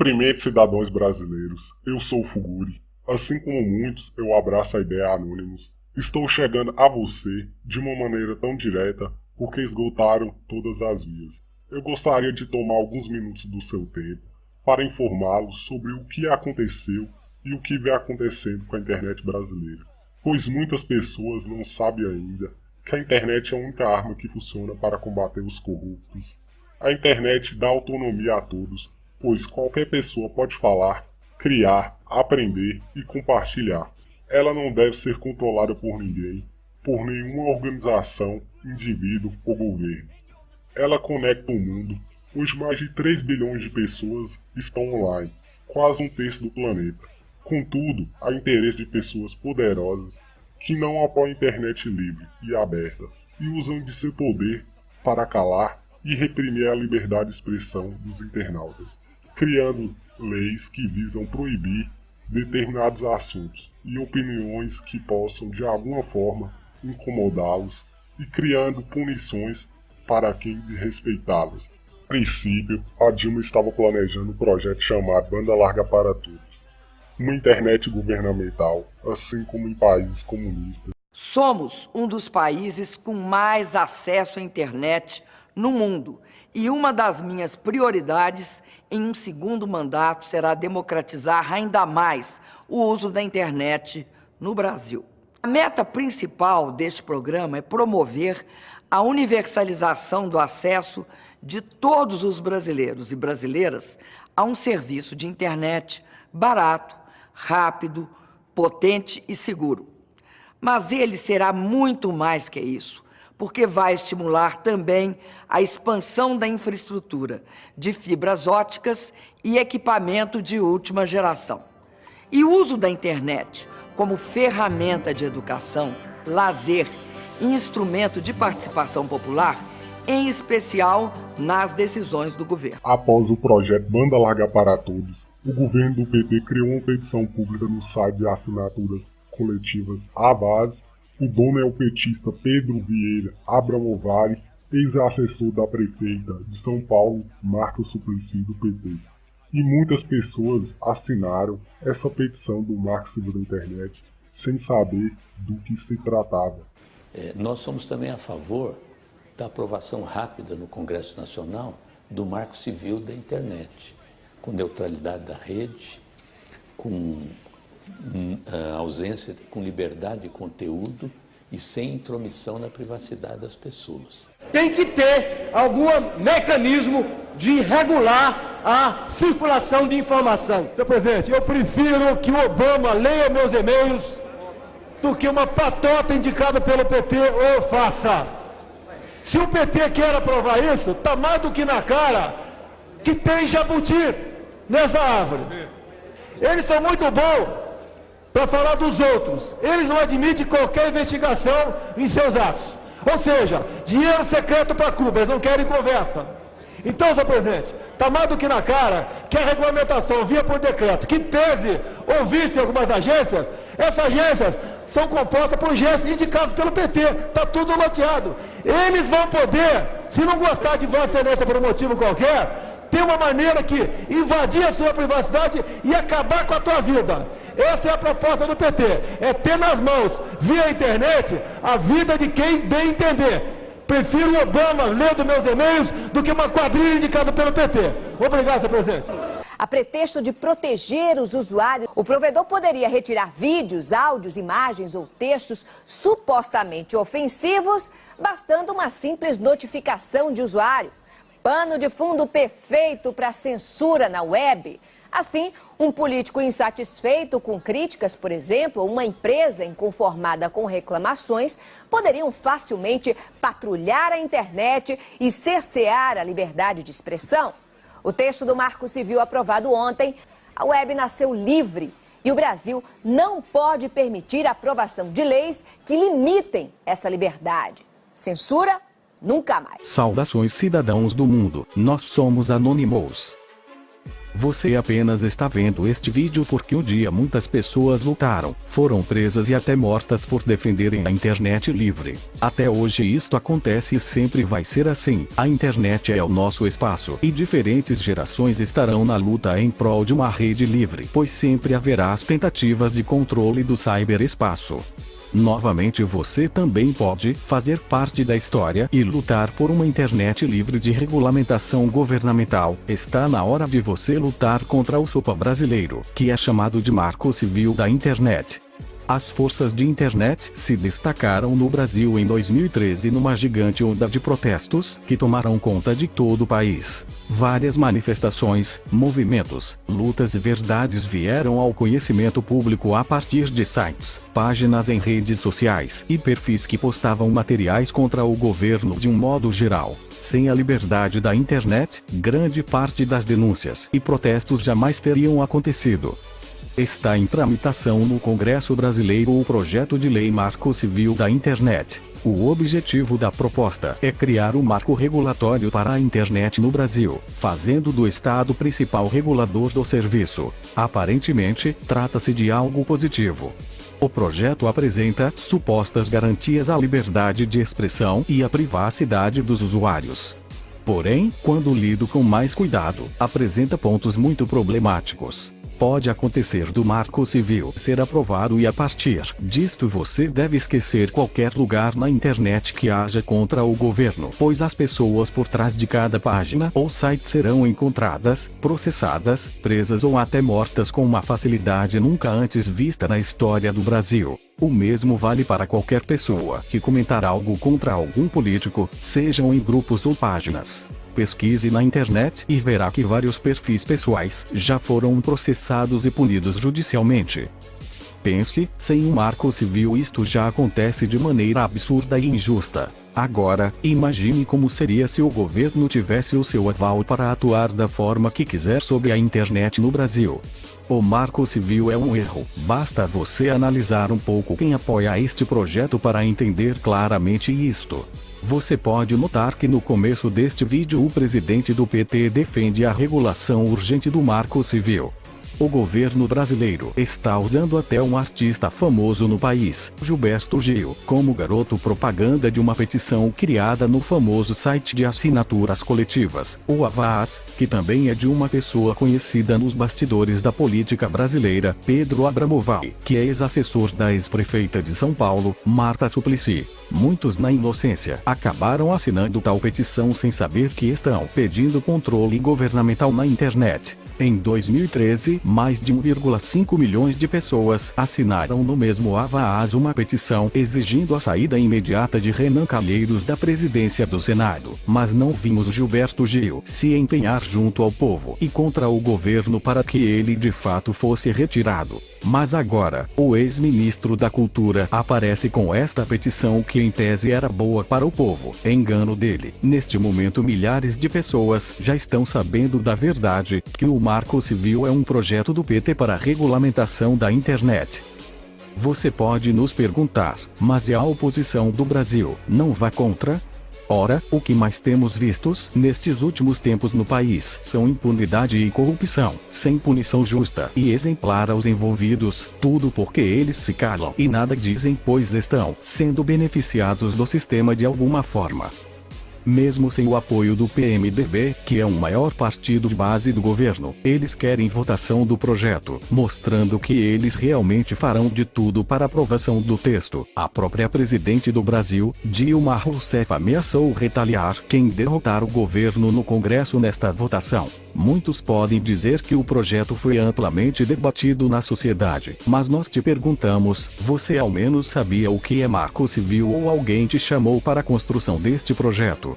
Cumprimente, cidadãos brasileiros, eu sou o Fuguri. Assim como muitos, eu abraço a ideia Anônimos. Estou chegando a você de uma maneira tão direta porque esgotaram todas as vias. Eu gostaria de tomar alguns minutos do seu tempo para informá-los sobre o que aconteceu e o que vem acontecendo com a internet brasileira, pois muitas pessoas não sabem ainda que a internet é a única arma que funciona para combater os corruptos. A internet dá autonomia a todos, pois qualquer pessoa pode falar, criar, aprender e compartilhar. Ela não deve ser controlada por ninguém, por nenhuma organização, indivíduo ou governo. Ela conecta o mundo, pois mais de 3 bilhões de pessoas estão online, quase um terço do planeta. Contudo, há interesse de pessoas poderosas que não apoiam a internet livre e aberta e usam de seu poder para calar e reprimir a liberdade de expressão dos internautas, criando leis que visam proibir determinados assuntos e opiniões que possam de alguma forma incomodá-los e criando punições para quem desrespeitá-los. A princípio, a Dilma estava planejando um projeto chamado Banda Larga para Todos, uma internet governamental, assim como em países comunistas. Somos um dos países com mais acesso à internet no mundo e uma das minhas prioridades em um segundo mandato será democratizar ainda mais o uso da internet no Brasil. A meta principal deste programa é promover a universalização do acesso de todos os brasileiros e brasileiras a um serviço de internet barato, rápido, potente e seguro. Mas ele será muito mais que isso, porque vai estimular também a expansão da infraestrutura de fibras óticas e equipamento de última geração. E o uso da internet como ferramenta de educação, lazer e instrumento de participação popular, em especial nas decisões do governo. Após o projeto Banda Larga para Todos, o governo do PT criou uma petição pública no site de assinaturas coletivas Avaz. O dono é o petista Pedro Vieira Abramovari, ex-assessor da prefeita de São Paulo, Marta Suplicy, do PT. E muitas pessoas assinaram essa petição do Marco Civil da Internet sem saber do que se tratava. Nós somos também a favor da aprovação rápida no Congresso Nacional do Marco Civil da Internet, com neutralidade da rede, com ausência, com liberdade de conteúdo e sem intromissão na privacidade das pessoas. Tem que ter algum mecanismo de regular a circulação de informação. Senhor presidente, eu prefiro que o Obama leia meus e-mails do que uma patota indicada pelo PT ou faça. Se o PT quer aprovar isso, está mais do que na cara que tem jabuti nessa árvore. Eles são muito bons para falar dos outros. Eles não admitem qualquer investigação em seus atos. Ou seja, dinheiro secreto para Cuba, eles não querem conversa. Então, senhor presidente, está mais do que na cara que a regulamentação via por decreto, que pese ou visse algumas agências, essas agências são compostas por agentes indicados pelo PT, está tudo loteado. Eles vão poder, se não gostar de Vossa Excelência por um motivo qualquer, ter uma maneira que invadir a sua privacidade e acabar com a tua vida. Essa é a proposta do PT, é ter nas mãos, via internet, a vida de quem bem entender. Prefiro o Obama lendo meus e-mails do que uma quadrilha indicada pelo PT. Obrigado, senhor presidente. A pretexto de proteger os usuários, o provedor poderia retirar vídeos, áudios, imagens ou textos supostamente ofensivos, bastando uma simples notificação de usuário. Pano de fundo perfeito para censura na web. Assim, um político insatisfeito com críticas, por exemplo, ou uma empresa inconformada com reclamações, poderiam facilmente patrulhar a internet e cercear a liberdade de expressão. O texto do Marco Civil aprovado ontem, a web nasceu livre e o Brasil não pode permitir a aprovação de leis que limitem essa liberdade. Censura? Nunca mais. Saudações, cidadãos do mundo, nós somos Anonymous. Você apenas está vendo este vídeo porque um dia muitas pessoas lutaram, foram presas e até mortas por defenderem a internet livre. Até hoje isto acontece e sempre vai ser assim. A internet é o nosso espaço e diferentes gerações estarão na luta em prol de uma rede livre, pois sempre haverá as tentativas de controle do cyberespaço. Novamente você também pode fazer parte da história e lutar por uma internet livre de regulamentação governamental. Está na hora de você lutar contra o SOPA brasileiro, que é chamado de Marco Civil da Internet. As forças de internet se destacaram no Brasil em 2013 numa gigante onda de protestos que tomaram conta de todo o país. Várias manifestações, movimentos, lutas e verdades vieram ao conhecimento público a partir de sites, páginas em redes sociais e perfis que postavam materiais contra o governo de um modo geral. Sem a liberdade da internet, grande parte das denúncias e protestos jamais teriam acontecido. Está em tramitação no Congresso Brasileiro o projeto de lei Marco Civil da Internet. O objetivo da proposta é criar um marco regulatório para a internet no Brasil, fazendo do Estado principal regulador do serviço. Aparentemente, trata-se de algo positivo. O projeto apresenta supostas garantias à liberdade de expressão e à privacidade dos usuários. Porém, quando lido com mais cuidado, apresenta pontos muito problemáticos. Pode acontecer do Marco Civil ser aprovado e a partir disto você deve esquecer qualquer lugar na internet que haja contra o governo, pois as pessoas por trás de cada página ou site serão encontradas, processadas, presas ou até mortas com uma facilidade nunca antes vista na história do Brasil. O mesmo vale para qualquer pessoa que comentar algo contra algum político, sejam em grupos ou páginas. Pesquise na internet e verá que vários perfis pessoais já foram processados e punidos judicialmente. Pense, sem um marco civil isto já acontece de maneira absurda e injusta. Agora, imagine como seria se o governo tivesse o seu aval para atuar da forma que quiser sobre a internet no Brasil. O Marco Civil é um erro, basta você analisar um pouco quem apoia este projeto para entender claramente isto. Você pode notar que no começo deste vídeo o presidente do PT defende a regulação urgente do Marco Civil. O governo brasileiro está usando até um artista famoso no país, Gilberto Gil, como garoto propaganda de uma petição criada no famoso site de assinaturas coletivas, o Avaaz, que também é de uma pessoa conhecida nos bastidores da política brasileira, Pedro Abramovay, que é ex-assessor da ex-prefeita de São Paulo, Marta Suplicy. Muitos na inocência acabaram assinando tal petição sem saber que estão pedindo controle governamental na internet. Em 2013, mais de 1,5 milhões de pessoas assinaram no mesmo Avaaz uma petição exigindo a saída imediata de Renan Calheiros da presidência do Senado. Mas não vimos Gilberto Gil se empenhar junto ao povo e contra o governo para que ele de fato fosse retirado. Mas agora, o ex-ministro da Cultura aparece com esta petição que em tese era boa para o povo. Engano dele. Neste momento milhares de pessoas já estão sabendo da verdade, que o Marco Civil é um projeto do PT para a regulamentação da internet. Você pode nos perguntar, mas e a oposição do Brasil, não vá contra? Ora, o que mais temos vistos nestes últimos tempos no país são impunidade e corrupção, sem punição justa e exemplar aos envolvidos, tudo porque eles se calam e nada dizem pois estão sendo beneficiados do sistema de alguma forma. Mesmo sem o apoio do PMDB, que é o maior partido de base do governo, eles querem votação do projeto, mostrando que eles realmente farão de tudo para a aprovação do texto. A própria presidente do Brasil, Dilma Rousseff, ameaçou retaliar quem derrotar o governo no Congresso nesta votação. Muitos podem dizer que o projeto foi amplamente debatido na sociedade, mas nós te perguntamos, você ao menos sabia o que é Marco Civil ou alguém te chamou para a construção deste projeto?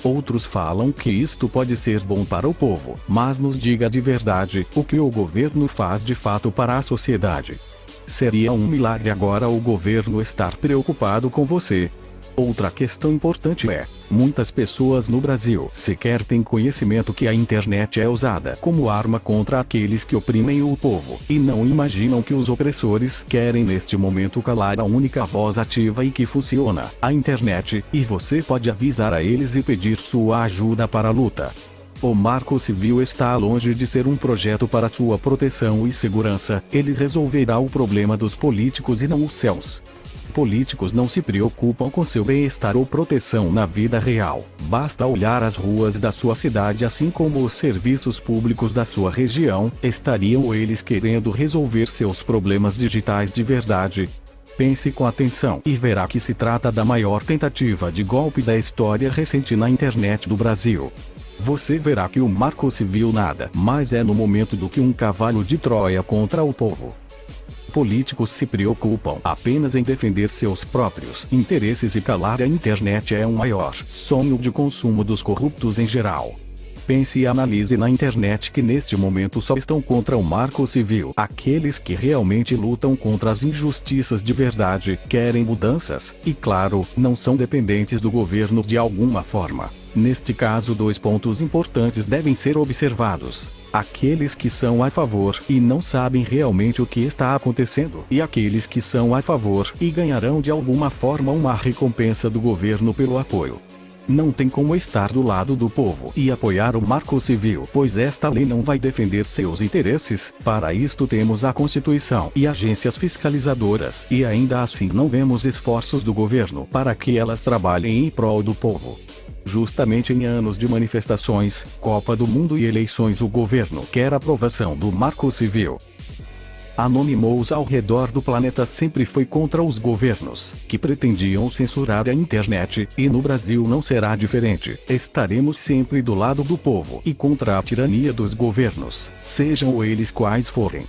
Outros falam que isto pode ser bom para o povo, mas nos diga de verdade, o que o governo faz de fato para a sociedade? Seria um milagre agora o governo estar preocupado com você. Outra questão importante é, muitas pessoas no Brasil sequer têm conhecimento que a internet é usada como arma contra aqueles que oprimem o povo, e não imaginam que os opressores querem neste momento calar a única voz ativa e que funciona, a internet, e você pode avisar a eles e pedir sua ajuda para a luta. O Marco Civil está longe de ser um projeto para sua proteção e segurança, ele resolverá o problema dos políticos e não os seus. Políticos não se preocupam com seu bem-estar ou proteção na vida real. Basta olhar as ruas da sua cidade, assim como os serviços públicos da sua região, estariam eles querendo resolver seus problemas digitais de verdade. Pense com atenção e verá que se trata da maior tentativa de golpe da história recente na internet do Brasil. Você verá que o Marco Civil nada mais é no momento do que um cavalo de Troia contra o povo. Políticos se preocupam apenas em defender seus próprios interesses e calar a internet é o maior sonho de consumo dos corruptos em geral. Pense e analise na internet que neste momento só estão contra o Marco Civil aqueles que realmente lutam contra as injustiças de verdade, querem mudanças, e claro, não são dependentes do governo de alguma forma. Neste caso, 2 pontos importantes devem ser observados: aqueles que são a favor e não sabem realmente o que está acontecendo, e aqueles que são a favor e ganharão de alguma forma uma recompensa do governo pelo apoio. Não tem como estar do lado do povo e apoiar o Marco Civil, pois esta lei não vai defender seus interesses. Para isto temos a Constituição e agências fiscalizadoras, e ainda assim não vemos esforços do governo para que elas trabalhem em prol do povo. Justamente em anos de manifestações, Copa do Mundo e eleições, o governo quer a aprovação do Marco Civil. Anonymous ao redor do planeta sempre foi contra os governos, que pretendiam censurar a internet, e no Brasil não será diferente. Estaremos sempre do lado do povo e contra a tirania dos governos, sejam eles quais forem.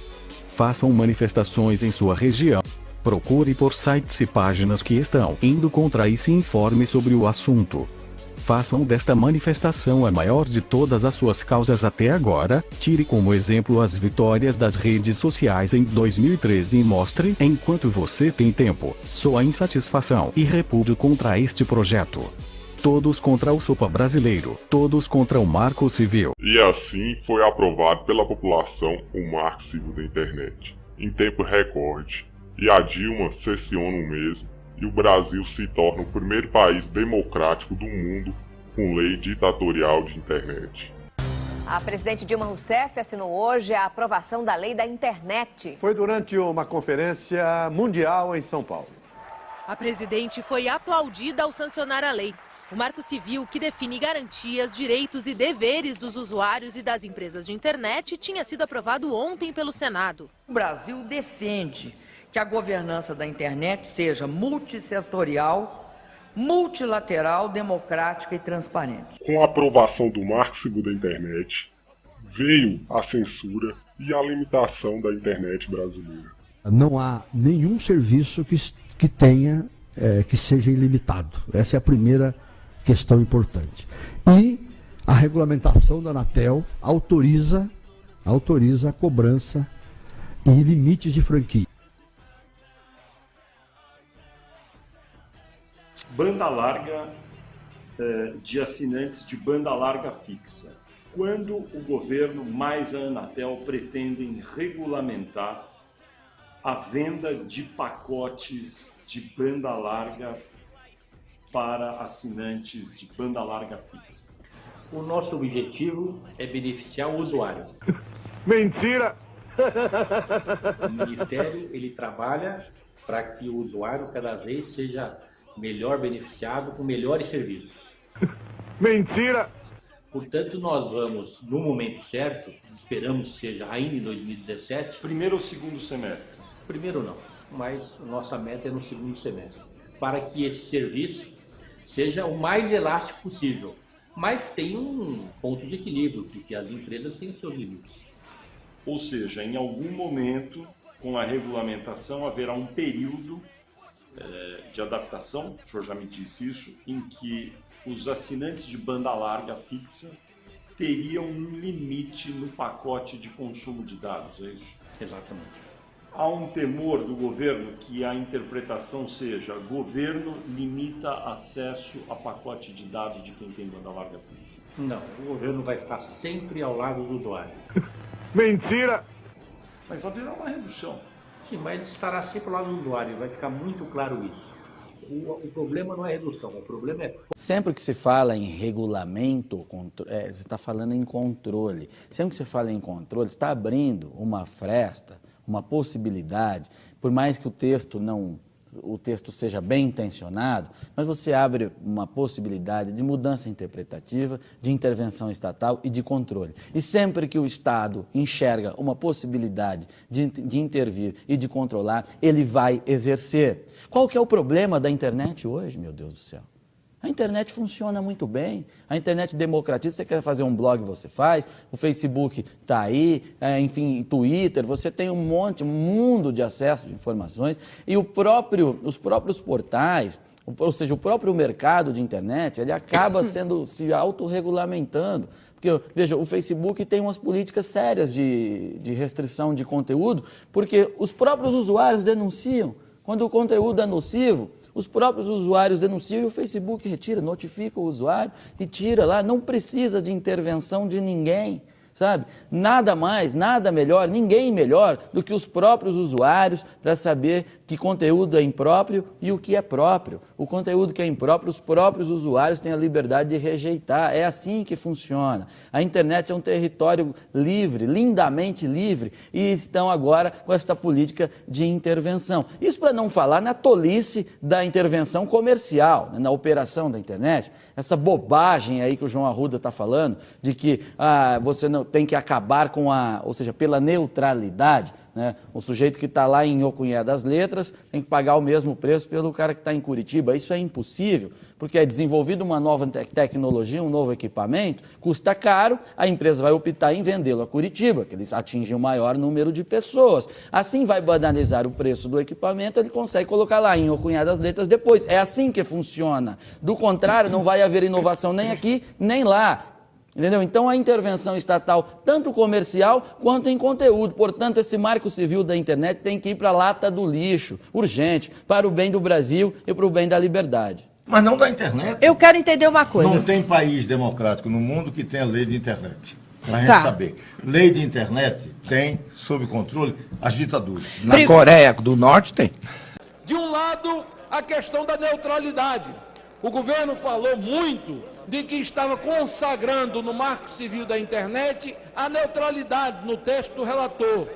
Façam manifestações em sua região. Procure por sites e páginas que estão indo contra e se informe sobre o assunto. Façam desta manifestação a maior de todas as suas causas até agora, tire como exemplo as vitórias das redes sociais em 2013 e mostre, enquanto você tem tempo, sua insatisfação e repúdio contra este projeto. Todos contra o SUPA brasileiro, todos contra o Marco Civil. E assim foi aprovado pela população o Marco Civil da internet, em tempo recorde, e a Dilma cessiona o mesmo. E o Brasil se torna o primeiro país democrático do mundo com lei ditatorial de internet. A presidente Dilma Rousseff assinou hoje a aprovação da lei da internet. Foi durante uma conferência mundial em São Paulo. A presidente foi aplaudida ao sancionar a lei. O Marco Civil, que define garantias, direitos e deveres dos usuários e das empresas de internet, tinha sido aprovado ontem pelo Senado. O Brasil defende que a governança da internet seja multissetorial, multilateral, democrática e transparente. Com a aprovação do Marco Civil da internet, veio a censura e a limitação da internet brasileira. Não há nenhum serviço que tenha, que seja ilimitado. Essa é a primeira questão importante. E a regulamentação da Anatel autoriza a cobrança em limites de franquia. Banda larga de assinantes de banda larga fixa. Quando o governo mais a Anatel pretendem regulamentar a venda de pacotes de banda larga para assinantes de banda larga fixa? O nosso objetivo é beneficiar o usuário. Mentira! O Ministério ele trabalha para que o usuário cada vez seja melhor beneficiado com melhores serviços. Mentira! Portanto, nós vamos, no momento certo, esperamos que seja ainda em 2017. Primeiro ou segundo semestre? Primeiro não, mas nossa meta é no segundo semestre, para que esse serviço seja o mais elástico possível. Mas tem um ponto de equilíbrio, porque as empresas têm os seus limites. Ou seja, em algum momento, com a regulamentação, haverá um período de adaptação, o senhor já me disse isso, em que os assinantes de banda larga fixa teriam um limite no pacote de consumo de dados, é isso? Exatamente. Há um temor do governo que a interpretação seja: governo limita acesso a pacote de dados de quem tem banda larga fixa. Não, o governo vai estar sempre ao lado do usuário. Mentira! Mas haverá uma redução. Sim, mas ele estará sempre ao lado do usuário, vai ficar muito claro isso. o problema não é redução, o problema é... Sempre que se fala em regulamento, você está falando em controle. Sempre que se fala em controle, você está abrindo uma fresta, uma possibilidade, por mais que o texto seja bem intencionado, mas você abre uma possibilidade de mudança interpretativa, de intervenção estatal e de controle. E sempre que o Estado enxerga uma possibilidade de intervir e de controlar, ele vai exercer. Qual que é o problema da internet hoje, meu Deus do céu? A internet funciona muito bem, a internet democratiza, você quer fazer um blog, você faz, o Facebook está aí, enfim, Twitter, você tem um mundo de acesso de informações e os próprios portais, ou seja, o próprio mercado de internet, ele acaba se autorregulamentando. Porque, veja, o Facebook tem umas políticas sérias de restrição de conteúdo, porque os próprios usuários denunciam. Quando o conteúdo é nocivo, os próprios usuários denunciam e o Facebook retira, notifica o usuário e tira lá. Não precisa de intervenção de ninguém, sabe? Nada mais, nada melhor, ninguém melhor do que os próprios usuários para saber que conteúdo é impróprio e o que é próprio. O conteúdo que é impróprio, os próprios usuários têm a liberdade de rejeitar. É assim que funciona. A internet é um território livre, lindamente livre, e estão agora com esta política de intervenção. Isso para não falar na tolice da intervenção comercial, né, na operação da internet. Essa bobagem aí que o João Arruda está falando, de que você não tem que acabar com ou seja, pela neutralidade, né? O sujeito que está lá em Ocunhé das Letras tem que pagar o mesmo preço pelo cara que está em Curitiba. Isso é impossível, porque é desenvolvida uma nova tecnologia, um novo equipamento, custa caro, a empresa vai optar em vendê-lo a Curitiba, que eles atingem o maior número de pessoas. Assim vai banalizar o preço do equipamento, ele consegue colocar lá em Ocunhé das Letras depois. É assim que funciona. Do contrário, não vai haver inovação nem aqui, nem lá. Entendeu? Então a intervenção estatal, tanto comercial quanto em conteúdo. Portanto, esse marco civil da internet tem que ir para a lata do lixo, urgente, para o bem do Brasil e para o bem da liberdade. Mas não da internet. Eu quero entender uma coisa. Não tem país democrático no mundo que tenha lei de internet. Para a gente saber. Lei de internet tem, sob controle, as ditaduras. Na Coreia do Norte tem. De um lado, a questão da neutralidade. O governo falou muito de que estava consagrando no Marco Civil da Internet a neutralidade no texto do relator.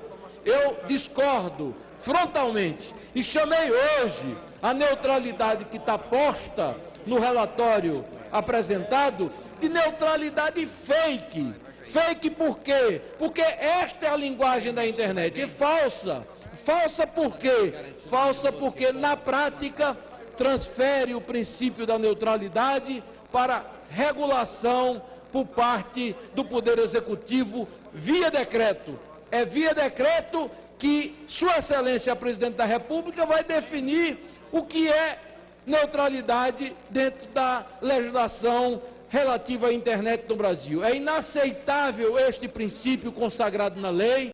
Eu discordo frontalmente e chamei hoje a neutralidade que está posta no relatório apresentado de neutralidade fake. Fake por quê? Porque esta é a linguagem da internet. E falsa. Falsa por quê? Falsa porque na prática transfere o princípio da neutralidade para regulação por parte do Poder Executivo via decreto. É via decreto que Sua Excelência, a Presidente da República, vai definir o que é neutralidade dentro da legislação relativa à internet no Brasil. É inaceitável este princípio consagrado na lei.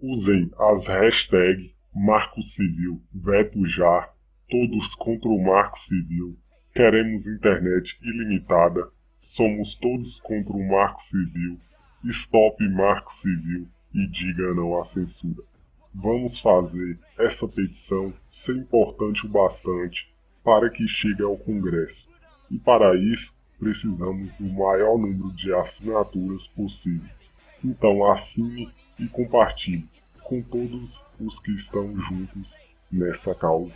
Usem as hashtags Marco Civil, Veto Já, Todos contra o Marco Civil, Queremos Internet Ilimitada, Somos Todos contra o Marco Civil, Stop Marco Civil e Diga Não à Censura. Vamos fazer essa petição ser importante o bastante para que chegue ao Congresso. E para isso, precisamos do maior número de assinaturas possíveis. Então assine e compartilhe com todos os que estão juntos nessa causa.